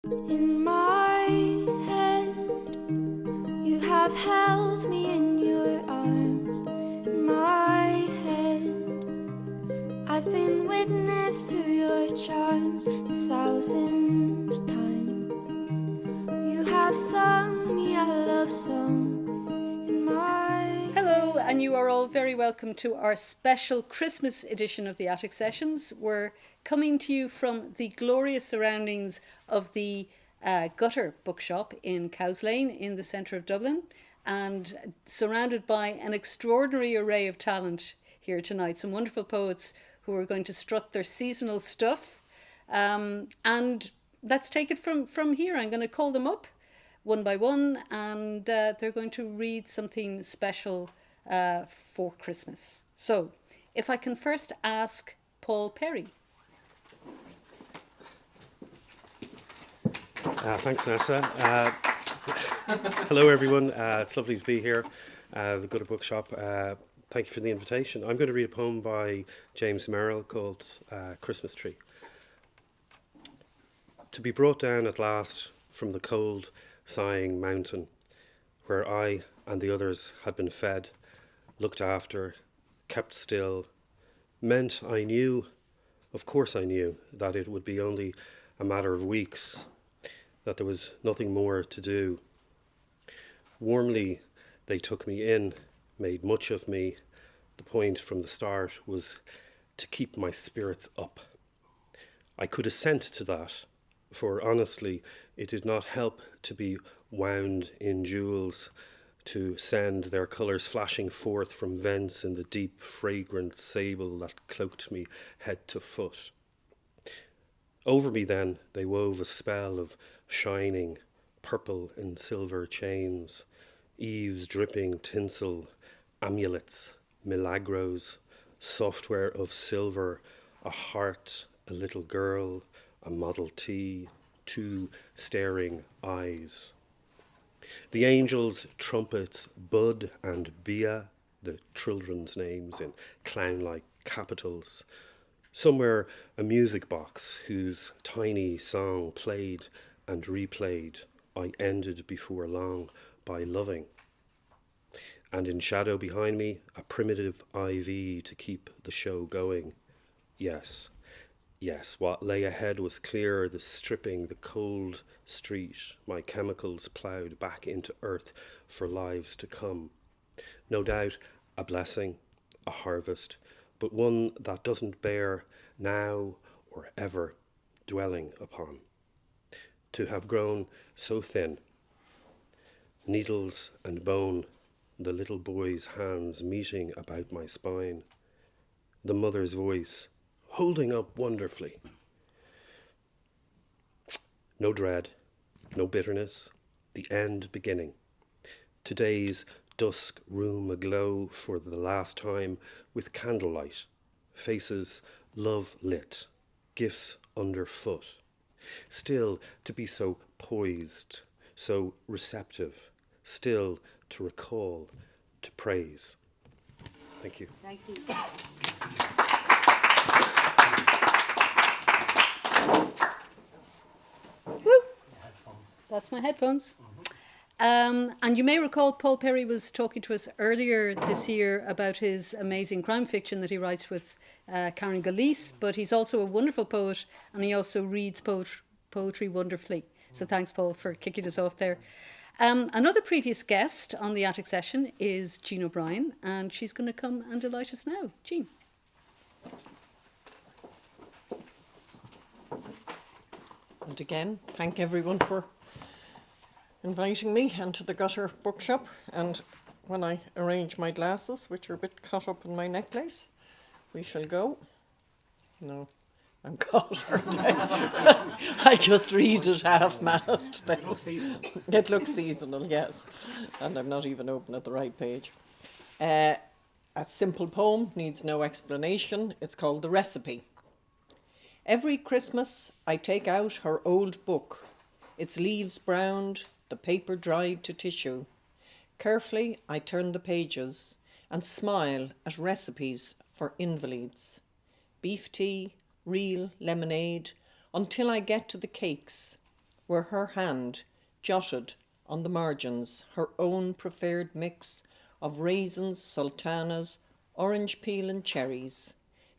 In my head, you have held me in your arms. In my head, I've been witness to your charms 1,000 times. You have sung me a love song in my Hello, and you are all very welcome to our special Christmas edition of the Attic Sessions. We're coming to you from the glorious surroundings of the Gutter Bookshop in Cowslane in the centre of Dublin, and surrounded by an extraordinary array of talent here tonight. Some wonderful poets who are going to strut their seasonal stuff. And let's take it from here. I'm going to call them up one by one, and they're going to read something special for Christmas. So, if I can first ask Paul Perry. Thanks, Nessa. Hello, everyone. It's lovely to be here, the Gutter Bookshop. Thank you for the invitation. I'm going to read a poem by James Merrill called Christmas Tree. To be brought down at last from the cold, sighing mountain, where I and the others had been fed, looked after, kept still, meant I knew, of course I knew, that it would be only a matter of weeks, that there was nothing more to do. Warmly they took me in, made much of me. The point from the start was to keep my spirits up. I could assent to that, for honestly it did not help to be wound in jewels, to send their colours flashing forth from vents in the deep fragrant sable that cloaked me head to foot. Over me then they wove a spell of shining, purple and silver chains, eaves dripping tinsel, amulets, milagros, software of silver, a heart, a little girl, a Model T, 2 staring eyes. The angels' trumpets, Bud and Bia, the children's names in clown-like capitals. Somewhere a music box whose tiny song played and replayed, I ended before long by loving. And in shadow behind me, a primitive IV to keep the show going. Yes, what lay ahead was clear, the stripping, the cold street, my chemicals ploughed back into earth for lives to come. No doubt a blessing, a harvest, but one that doesn't bear now or ever dwelling upon. To have grown so thin, needles and bone, the little boy's hands meeting about my spine, the mother's voice holding up wonderfully. No dread, no bitterness, the end beginning. Today's dusk room aglow for the last time with candlelight, faces love lit, gifts underfoot. Still to be so poised, so receptive, still to recall, to praise. Thank you. Thank you. Woo! That's my headphones. And you may recall Paul Perry was talking to us earlier this year about his amazing crime fiction that he writes with Karen Gillies, but he's also a wonderful poet, and he also reads poetry wonderfully. So thanks, Paul, for kicking us off there. Another previous guest on the Attic Session is Jeanne OBrien, and she's going to come and delight us now. Jeanne. And again, thank everyone for inviting me into the Gutter Bookshop. And when I arrange my glasses, which are a bit caught up in my necklace, we shall go. No, I'm caught, aren't I? I just read it half-mast. It looks seasonal. It looks seasonal, yes. And I'm not even open at the right page. A simple poem, needs no explanation. It's called The Recipe. Every Christmas I take out her old book, its leaves browned, the paper dried to tissue. Carefully I turn the pages and smile at recipes for invalids. Beef tea, real lemonade, until I get to the cakes. where her hand jotted on the margins her own preferred mix of raisins, sultanas, orange peel and cherries.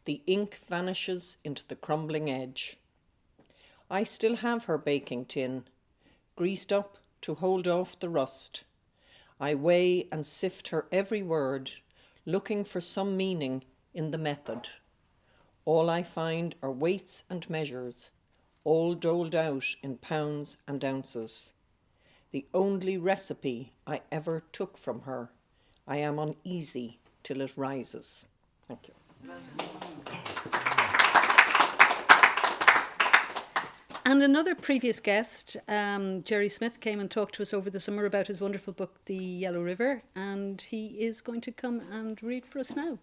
The ink vanishes into the crumbling edge. I still have her baking tin, greased up to hold off the rust. I weigh and sift her every word, looking for some meaning in the method. All I find are weights and measures, all doled out in pounds and ounces. The only recipe I ever took from her. I am uneasy till it rises. Thank you. And another previous guest, Jerry Smith, came and talked to us over the summer about his wonderful book, The Yellow River, and he is going to come and read for us now.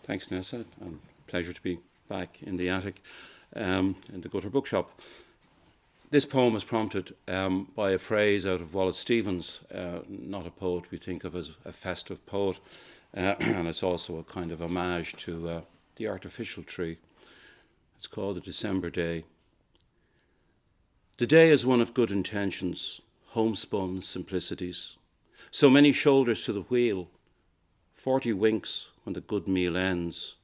Thanks, Nessa. Pleasure to be back in the attic, in the Gutter Bookshop. This poem was prompted by a phrase out of Wallace Stevens, not a poet we think of as a festive poet, and it's also a kind of homage to the artificial tree. It's called A December Day. The day is one of good intentions, homespun simplicities. So many shoulders to the wheel, 40 winks when the good meal ends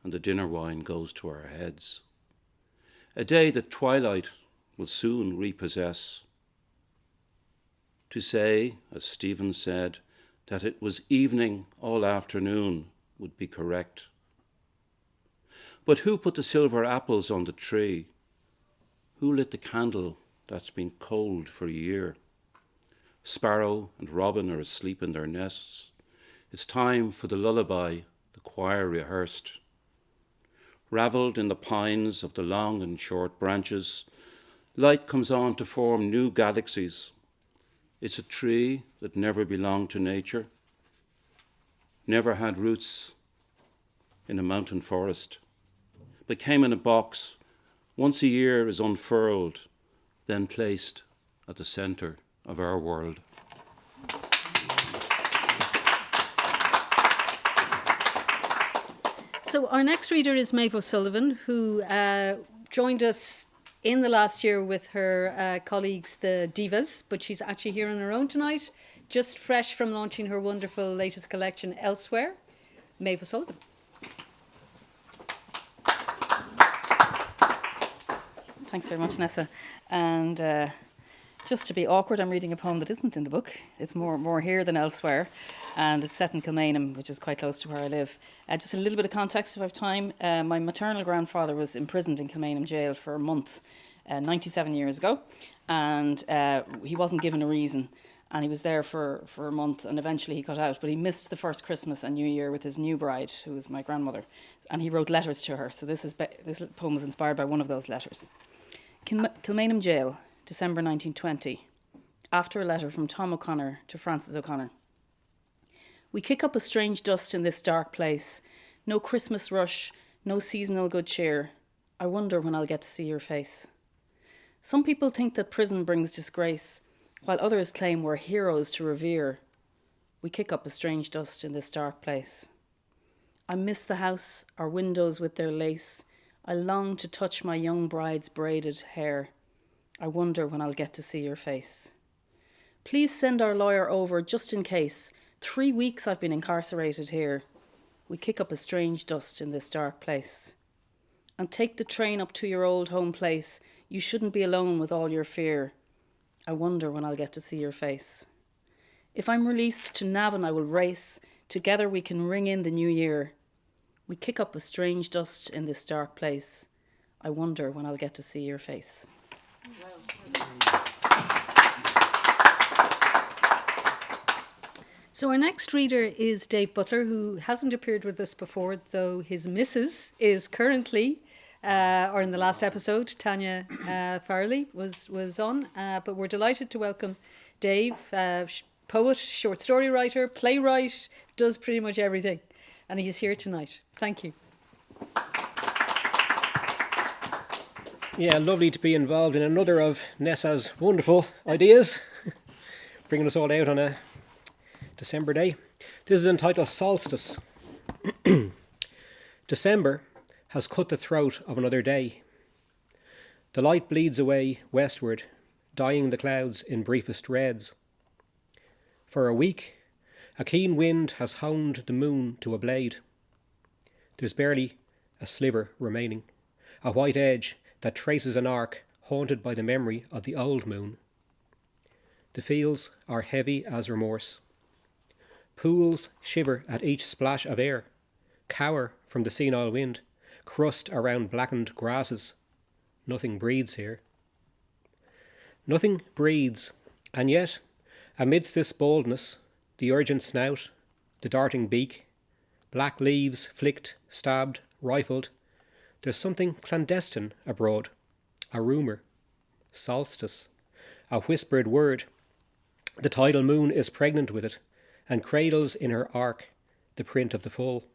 and the dinner wine goes to our heads. A day that twilight will soon repossess. To say, as Stephen said, that it was evening all afternoon would be correct. But who put the silver apples on the tree? Who lit the candle that's been cold for a year? Sparrow and robin are asleep in their nests. It's time for the lullaby the choir rehearsed. Ravelled in the pines of the long and short branches, light comes on to form new galaxies. It's a tree that never belonged to nature, never had roots in a mountain forest, but came in a box, once a year is unfurled, then placed at the centre of our world. So our next reader is Mavis Sullivan, who joined us in the last year with her colleagues, the Divas, but she's actually here on her own tonight, just fresh from launching her wonderful latest collection, Elsewhere. Mavis Sullivan. Thanks very much, Nessa. And just to be awkward, I'm reading a poem that isn't in the book. It's more here than elsewhere. And it's set in Kilmainham, which is quite close to where I live. Just a little bit of context if I have time. My maternal grandfather was imprisoned in Kilmainham jail for a month 97 years ago. And he wasn't given a reason. And he was there for a month and eventually he got out. But he missed the first Christmas and New Year with his new bride, who was my grandmother. And he wrote letters to her. So this poem is inspired by one of those letters. Kilmainham jail, December 1920. After a letter from Tom O'Connor to Francis O'Connor. We kick up a strange dust in this dark place. No Christmas rush, no seasonal good cheer. I wonder when I'll get to see your face. Some people think that prison brings disgrace, while others claim we're heroes to revere. We kick up a strange dust in this dark place. I miss the house, our windows with their lace. I long to touch my young bride's braided hair. I wonder when I'll get to see your face. Please send our lawyer over just in case. 3 weeks I've been incarcerated here. We kick up a strange dust in this dark place. And take the train up to your old home place. You shouldn't be alone with all your fear. I wonder when I'll get to see your face. If I'm released to Navan, I will race. Together we can ring in the new year. We kick up a strange dust in this dark place. I wonder when I'll get to see your face. So our next reader is Dave Butler, who hasn't appeared with us before, though his missus is currently, or in the last episode, Tanya Farley was on. But we're delighted to welcome Dave, poet, short story writer, playwright, does pretty much everything. And he's here tonight. Thank you. Yeah, lovely to be involved in another of Nessa's wonderful ideas, bringing us all out on a December day. This is entitled Solstice. December has cut the throat of another day. The light bleeds away westward, dyeing the clouds in briefest reds. For a week, a keen wind has honed the moon to a blade. There's barely a sliver remaining, a white edge that traces an arc haunted by the memory of the old moon. The fields are heavy as remorse. Pools shiver at each splash of air, cower from the senile wind, crust around blackened grasses. Nothing breathes here. Nothing breathes, and yet, amidst this boldness, the urgent snout, the darting beak, black leaves flicked, stabbed, rifled, there's something clandestine abroad, a rumour, solstice, a whispered word. The tidal moon is pregnant with it, and cradles in her arc the print of the full.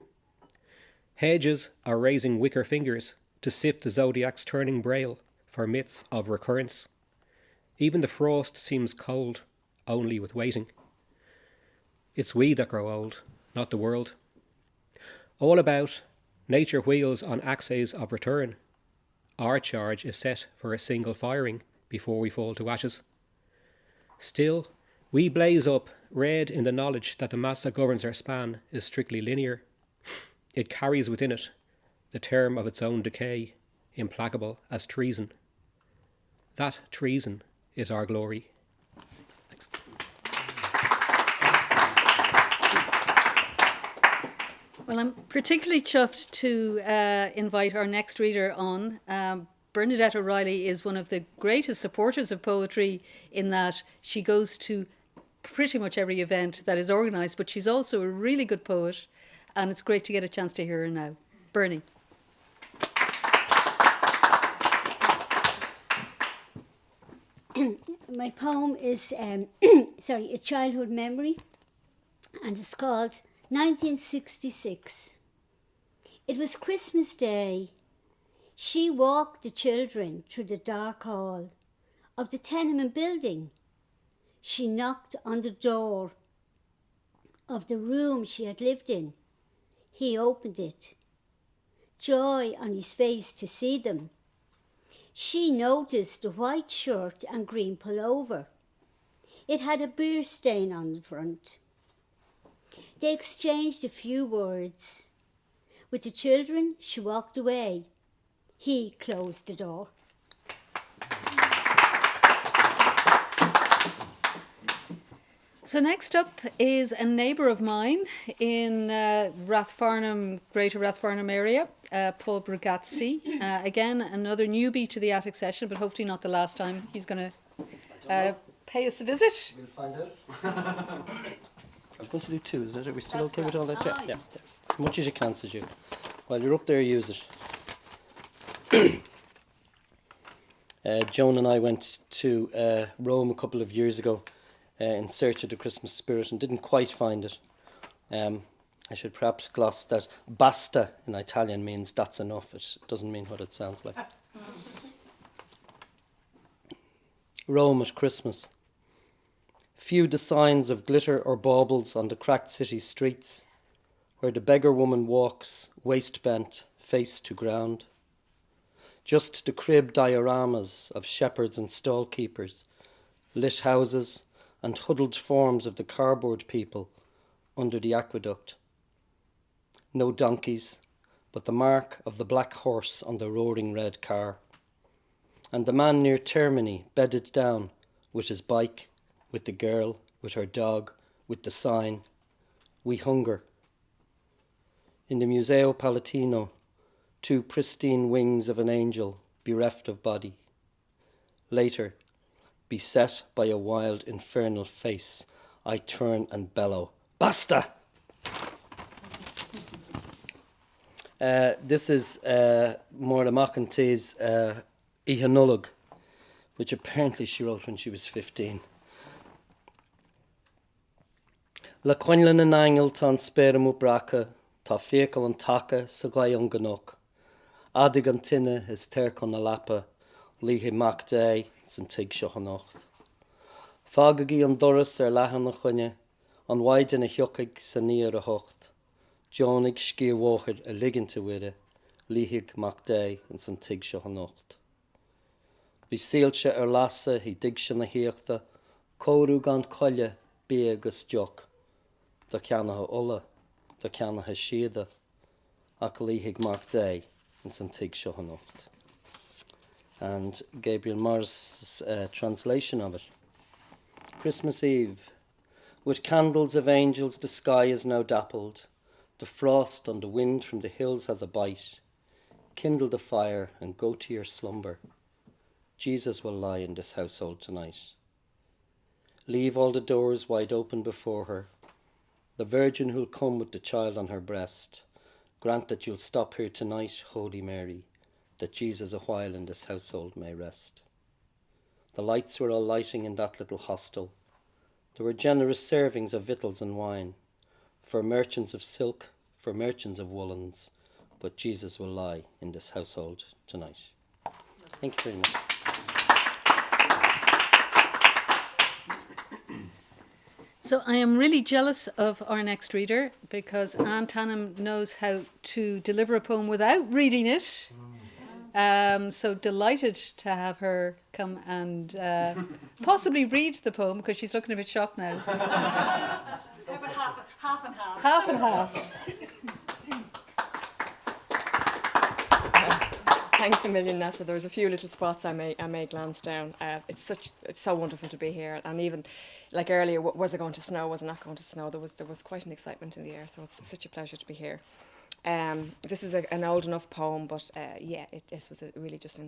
Hedges are raising wicker fingers to sift the zodiac's turning braille for myths of recurrence. Even the frost seems cold, only with waiting. It's we that grow old, not the world. All about, nature wheels on axes of return. Our charge is set for a single firing before we fall to ashes. Still, we blaze up, red in the knowledge that the mass that governs our span is strictly linear. It carries within it the term of its own decay, implacable as treason. That treason is our glory. Thanks. Well, I'm particularly chuffed to invite our next reader on. Bernadette O'Reilly is one of the greatest supporters of poetry in that she goes to pretty much every event that is organised, but she's also a really good poet, and it's great to get a chance to hear her now. Bernie. My poem is a childhood memory, and it's called 1966. It was Christmas Day. She walked the children through the dark hall of the tenement building. She knocked on the door of the room she had lived in. He opened it. Joy on his face to see them. She noticed the white shirt and green pullover. It had a beer stain on the front. They exchanged a few words. With the children, she walked away. He closed the door. So next up is a neighbour of mine in Rathfarnham, Greater Rathfarnham area, Paul Brugazzi. Again, another newbie to the attic session, but hopefully not the last time he's going to pay us a visit. We'll find out. I was going to do two, is it? Are we still That's okay with all that? correct. Yeah. As much as you can, says you. While you're up there, use it. Joan and I went to Rome a couple of years ago in search of the Christmas spirit and didn't quite find it. I should perhaps gloss that basta in Italian means that's enough. It doesn't mean what it sounds like. Rome at Christmas. Few the signs of glitter or baubles on the cracked city streets, where the beggar woman walks, waist bent, face to ground. Just the crib dioramas of shepherds and stall keepers, lit houses, and huddled forms of the cardboard people under the aqueduct. No donkeys, but the mark of the black horse on the roaring red car. And the man near Termini bedded down with his bike, with the girl, with her dog, with the sign, "We hunger." In the Museo Palatino, two pristine wings of an angel bereft of body. Later, beset by a wild infernal face, I turn and bellow, "Basta!" This is Máire McEntee Ihanulog, which apparently she wrote when she was 15. Le coinlan an angel tan spermu braca, ta fécal an taka sa gai an ganok. Adig an tinne is tercon na lapa, lihe mac day san tig seo an ocht. Fagagi an doras lahan na chunne, an waid in a hiocig sa níar a hocht. Jonig sciawóchid a liganta wide, líhig mac dé in san tig seo hanocht. Bhí síalte lasa hí dig sin na hiachta, cóú gan colle bí agus joch, da ceanatha ola, da ceanatha siada, ac líhig mac dé in san tig seo hanocht. And Gabriel Morris' translation of it. Christmas Eve. With candles of angels the sky is now dappled. The frost on the wind from the hills has a bite. Kindle the fire and go to your slumber. Jesus will lie in this household tonight. Leave all the doors wide open before her. The Virgin who'll come with the child on her breast. Grant that you'll stop here tonight, Holy Mary, that Jesus a while in this household may rest. The lights were all lighting in that little hostel. There were generous servings of victuals and wine, for merchants of silk, for merchants of woolens, but Jesus will lie in this household tonight. Thank you very much. So I am really jealous of our next reader because Anne Tannum knows how to deliver a poem without reading it. So delighted to have her come and possibly read the poem because she's looking a bit shocked now. Half and half. Half and half. Thanks a million, Nessa. There was a few little spots I may glance down. It's so wonderful to be here, and even like earlier, was it going to snow? Was it not going to snow? There was quite an excitement in the air, so it's such a pleasure to be here. This is an old enough poem, but it was really just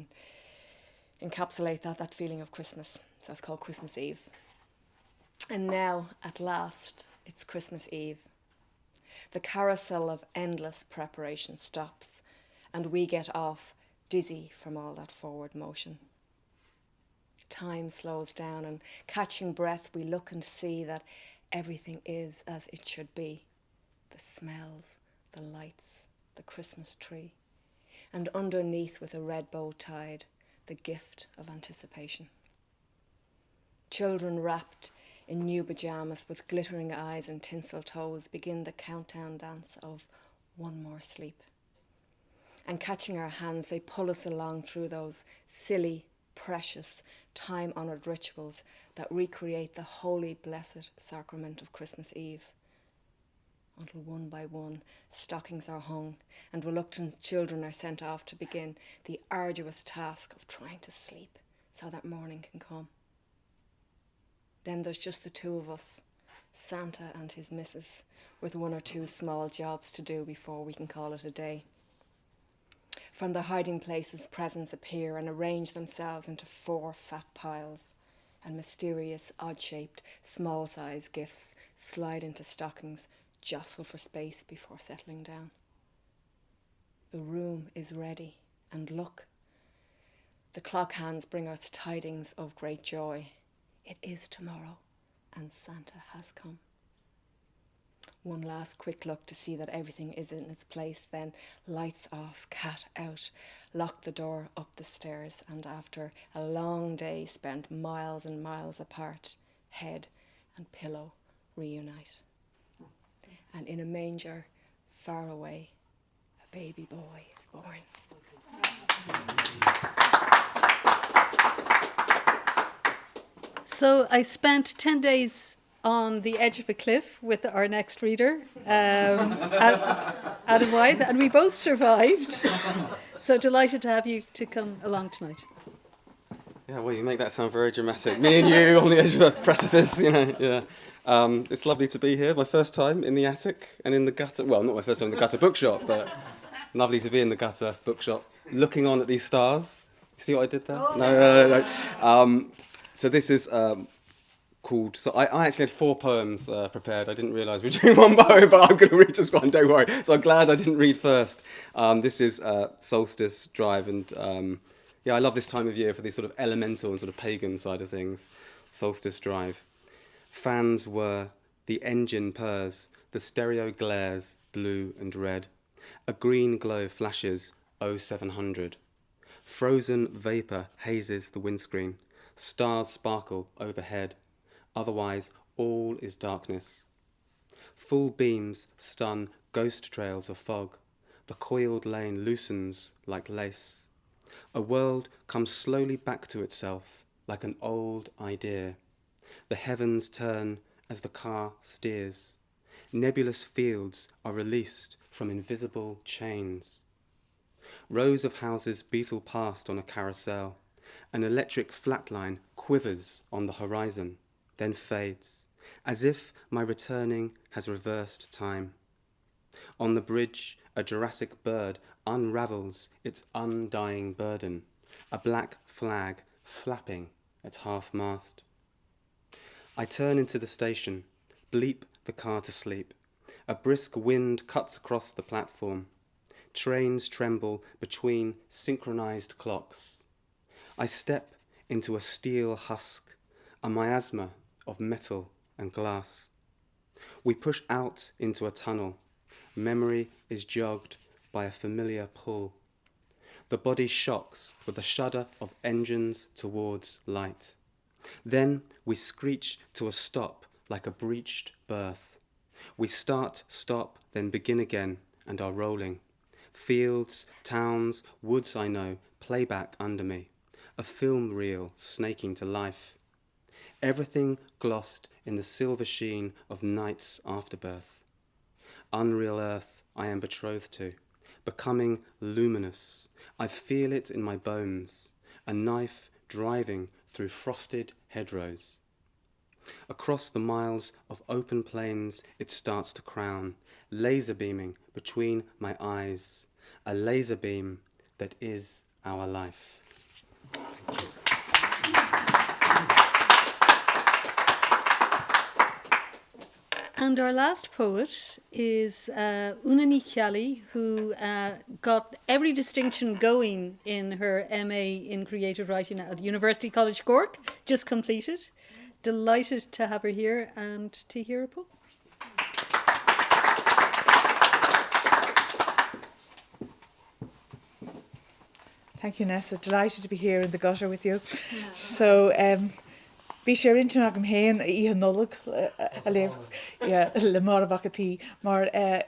encapsulate that feeling of Christmas. So it's called Christmas Eve. And now, at last, it's Christmas Eve. The carousel of endless preparation stops, and we get off dizzy from all that forward motion. Time slows down, and catching breath, we look and see that everything is as it should be. The smells, the lights, the Christmas tree, and underneath with a red bow tied, the gift of anticipation. Children wrapped in new pajamas with glittering eyes and tinsel toes begin the countdown dance of one more sleep. And catching our hands, they pull us along through those silly, precious, time-honoured rituals that recreate the holy, blessed sacrament of Christmas Eve. Until one by one, stockings are hung and reluctant children are sent off to begin the arduous task of trying to sleep so that morning can come. Then there's just the two of us, Santa and his missus, with one or two small jobs to do before we can call it a day. From the hiding places, presents appear and arrange themselves into 4 fat piles, and mysterious, odd-shaped, small-sized gifts slide into stockings, jostle for space before settling down. The room is ready, and look, the clock hands bring us tidings of great joy. It is tomorrow, and Santa has come. One last quick look to see that everything is in its place, then lights off, cat out, lock the door, up the stairs, and after a long day spent miles and miles apart, head and pillow reunite. And in a manger far away, a baby boy is born. So I spent 10 days on the edge of a cliff with our next reader, Adam Wythe, and we both survived. So delighted to have you to come along tonight. Yeah, well, you make that sound very dramatic. Me and you on the edge of a precipice, yeah. It's lovely to be here. My first time in the attic and in the gutter. Well, not my first time in the gutter bookshop, but lovely to be in the gutter bookshop, looking on at these stars. See what I did there? Oh. No. So this is called. So I actually had 4 poems prepared. I didn't realise we were doing one poem, but I'm going to read just one. Don't worry. So I'm glad I didn't read first. This is Solstice Drive, and I love this time of year for these sort of elemental and sort of pagan side of things. Solstice Drive. Fans were, the engine purrs, the stereo glares, blue and red. A green glow flashes, 0700. Frozen vapour hazes the windscreen. Stars sparkle overhead. Otherwise, all is darkness. Full beams stun ghost trails of fog. The coiled lane loosens like lace. A world comes slowly back to itself like an old idea. The heavens turn as the car steers. Nebulous fields are released from invisible chains. Rows of houses beetle past on a carousel. An electric flatline quivers on the horizon, then fades, as if my returning has reversed time. On the bridge, a Jurassic bird unravels its undying burden, a black flag flapping at half-mast. I turn into the station, bleep the car to sleep. A brisk wind cuts across the platform. Trains tremble between synchronized clocks. I step into a steel husk, a miasma of metal and glass. We push out into a tunnel. Memory is jogged by a familiar pull. The body shocks with a shudder of engines towards light. Then we screech to a stop like a breached berth. We start, stop, then begin again and are rolling. Fields, towns, woods I know, playback under me. A film reel snaking to life. Everything glossed in the silver sheen of night's afterbirth. Unreal earth I am betrothed to, becoming luminous. I feel it in my bones, a knife driving through frosted hedgerows. Across the miles of open plains it starts to crown, laser beaming between my eyes, a laser beam that is our life. And our last poet is Unani Chiali, who got every distinction going in her MA in Creative Writing at University College Cork, just completed. Delighted to have her here and to hear a poem. Thank you, Nessa. Delighted to be here in the gutter with you. So, bhí sé rintin agam héin I nolog a le mar vacatí mar an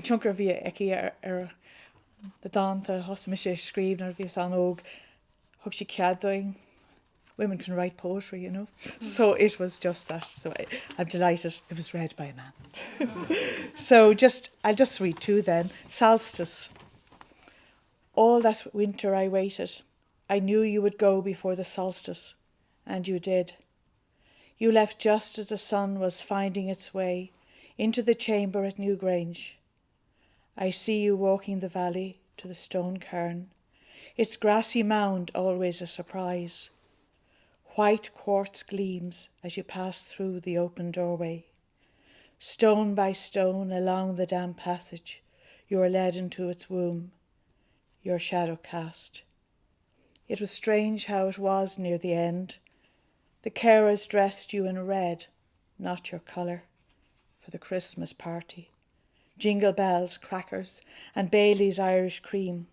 chunkar bhí eki the danta hosme sé scríbnar bhí an óg hug she caddoing. Women can write poetry, you know. So it was just that. So I'm delighted it was read by a man. So I'll just read two then. Solstice. All that winter I waited. I knew you would go before the solstice, and you did. You left just as the sun was finding its way into the chamber at Newgrange. I see you walking the valley to the stone cairn, its grassy mound always a surprise. White quartz gleams as you pass through the open doorway. Stone by stone along the damp passage, you are led into its womb, your shadow cast. It was strange how it was near the end. The carers dressed you in red, not your colour, for the Christmas party. Jingle bells, crackers, and Bailey's Irish cream.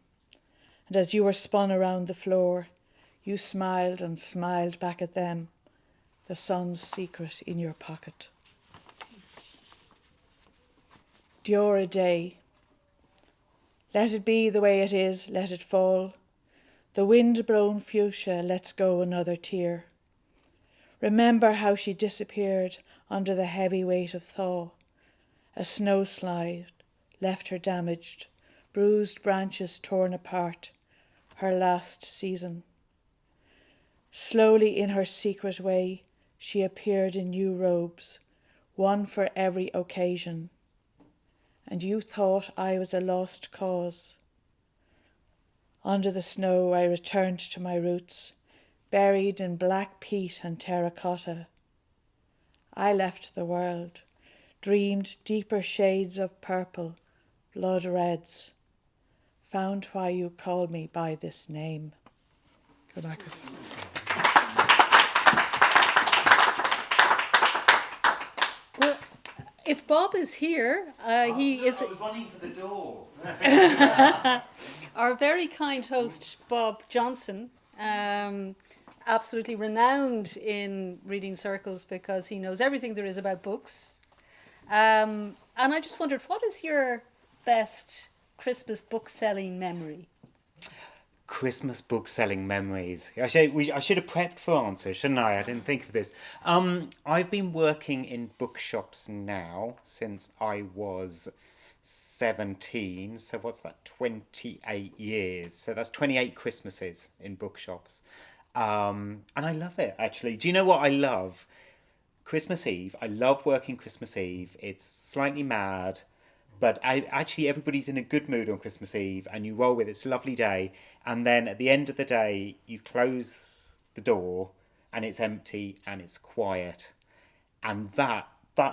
And as you were spun around the floor, you smiled and smiled back at them, the sun's secret in your pocket. Diora day. Let it be the way it is, let it fall. The wind-blown fuchsia lets go another tear. Remember how she disappeared under the heavy weight of thaw. A snowslide left her damaged, bruised branches torn apart, her last season. Slowly in her secret way, she appeared in new robes, one for every occasion. And you thought I was a lost cause. Under the snow I returned to my roots, buried in black peat and terracotta. I left the world, dreamed deeper shades of purple, blood reds, found why you called me by this name. Good night. Well, if Bob is here, he is... I was running for the door. Our very kind host, Bob Johnson, absolutely renowned in reading circles because he knows everything there is about books. And And I just wondered, what is your best Christmas book selling memory? Christmas book selling memories. I should have prepped for answers, shouldn't I? I didn't think of this. I've been working in bookshops now since I was 17. So what's that? 28 years. So that's 28 Christmases in bookshops. And I love it, actually. Do you know what I love? Christmas Eve. I love working Christmas Eve. It's slightly mad. But actually, everybody's in a good mood on Christmas Eve, and you roll with it. It's a lovely day. And then at the end of the day, you close the door, and it's empty, and it's quiet. And that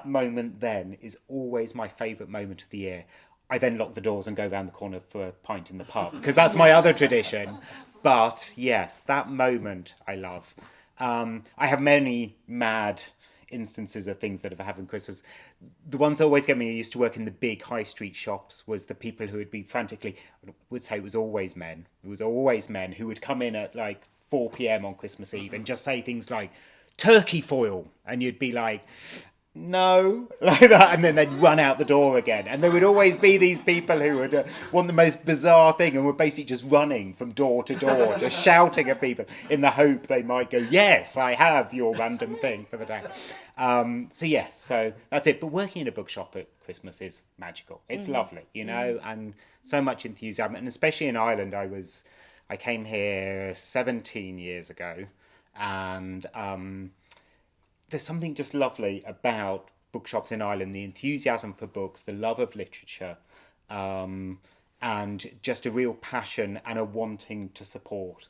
moment then is always my favourite moment of the year. I then lock the doors and go round the corner for a pint in the pub, because that's my other tradition. But yes, that moment I love. I have many mad instances of things that have happened Christmas. The ones that always get me, I used to work in the big high street shops, was the people who would be frantically, I would say it was always men who would come in at like 4 p.m. on Christmas Eve and just say things like turkey foil, and you'd be like, no, like that, and then they'd run out the door again. And there would always be these people who would want the most bizarre thing and were basically just running from door to door, just shouting at people in the hope they might go, yes, I have your random thing for the day. So that's it. But working in a bookshop at Christmas is magical. It's lovely, you know, and so much enthusiasm. And especially in Ireland, I came here 17 years ago, and there's something just lovely about bookshops in Ireland, the enthusiasm for books, the love of literature, and just a real passion and a wanting to support.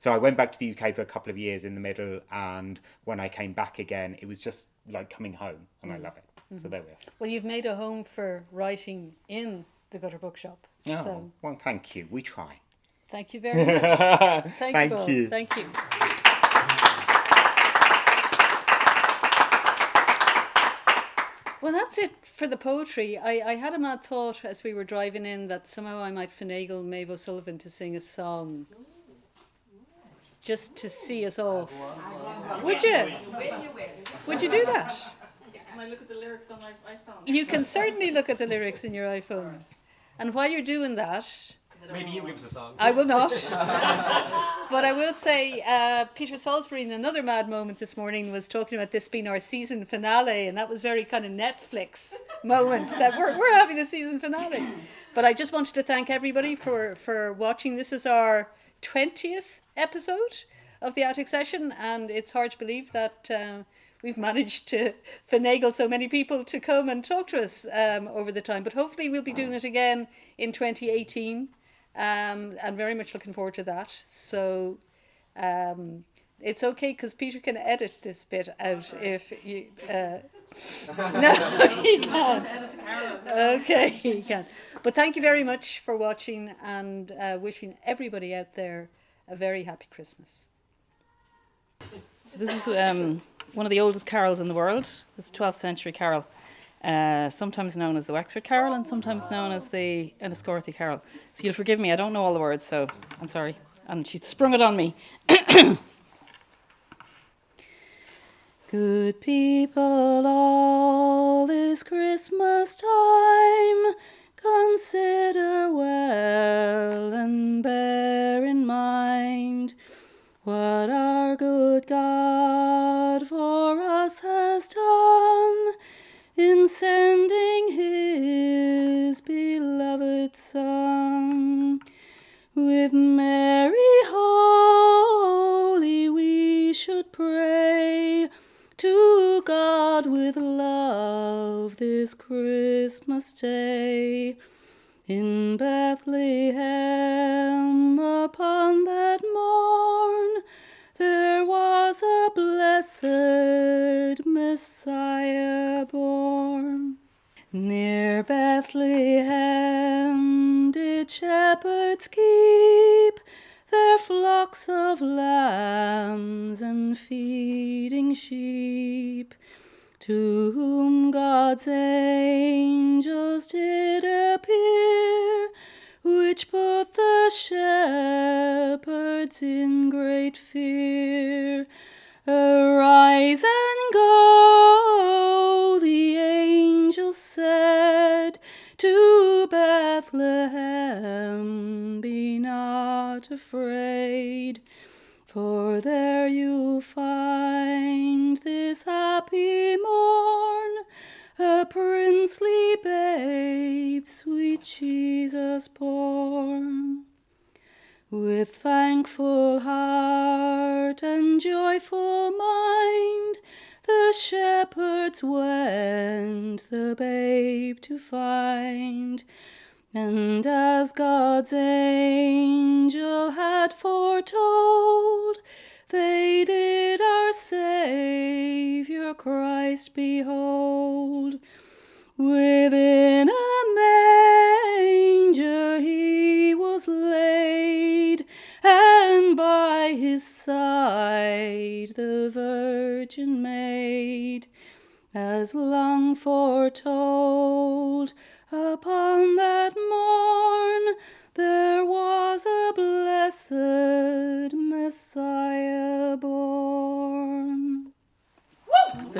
So I went back to the UK for a couple of years in the middle, and when I came back again, it was just like coming home, and I love it. So there we are. Well, you've made a home for writing in the Gutter Bookshop. Oh, So well, thank you. We try. thank you very much. Thank both. you. Thank you. Well, that's it for the poetry. I had a mad thought as we were driving in that somehow I might finagle Mavis Sullivan to sing a song just to see us off. Would you? Would you do that? Can I look at the lyrics on my iPhone? You can certainly look at the lyrics in your iPhone. And while you're doing that, Maybe you give us a song. I will not. But I will say, Peter Salisbury, in another mad moment this morning, was talking about this being our season finale, and that was very kind of Netflix moment that we're having a season finale. But I just wanted to thank everybody for watching. This is our 20th episode of the Attic Session, and it's hard to believe that we've managed to finagle so many people to come and talk to us over the time. But hopefully we'll be doing it again in 2018. I'm very much looking forward to that. So it's okay because Peter can edit this bit out if you... no, he can't. Okay, he can. But thank you very much for watching, and wishing everybody out there a very happy Christmas. So this is one of the oldest carols in the world. It's a 12th century carol. Sometimes known as the Wexford Carol and sometimes known as the Enniscorthy Carol. So you'll forgive me, I don't know all the words, so I'm sorry. And she sprung it on me. Good people, all this Christmas time, consider well and bear in mind what our good God for us has done in sending his beloved Son. With Mary holy we should pray to God with love this Christmas day. In Bethlehem upon that morn there was a blessed Messiah born. Near Bethlehem did shepherds keep their flocks of lambs and feeding sheep, to whom God's angels did appear, which put the shepherds in great fear. Arise and go, the angels said, Bethlehem, be not afraid, for there you'll find this happy morn, a princely babe, sweet Jesus born. With thankful heart and joyful mind, the shepherds went the babe to find. And as God's angel had foretold, they did our Saviour Christ behold. Within a manger he was laid, and by his side the Virgin Maid, as long foretold. Upon that morn there was a blessed Messiah born. Woo!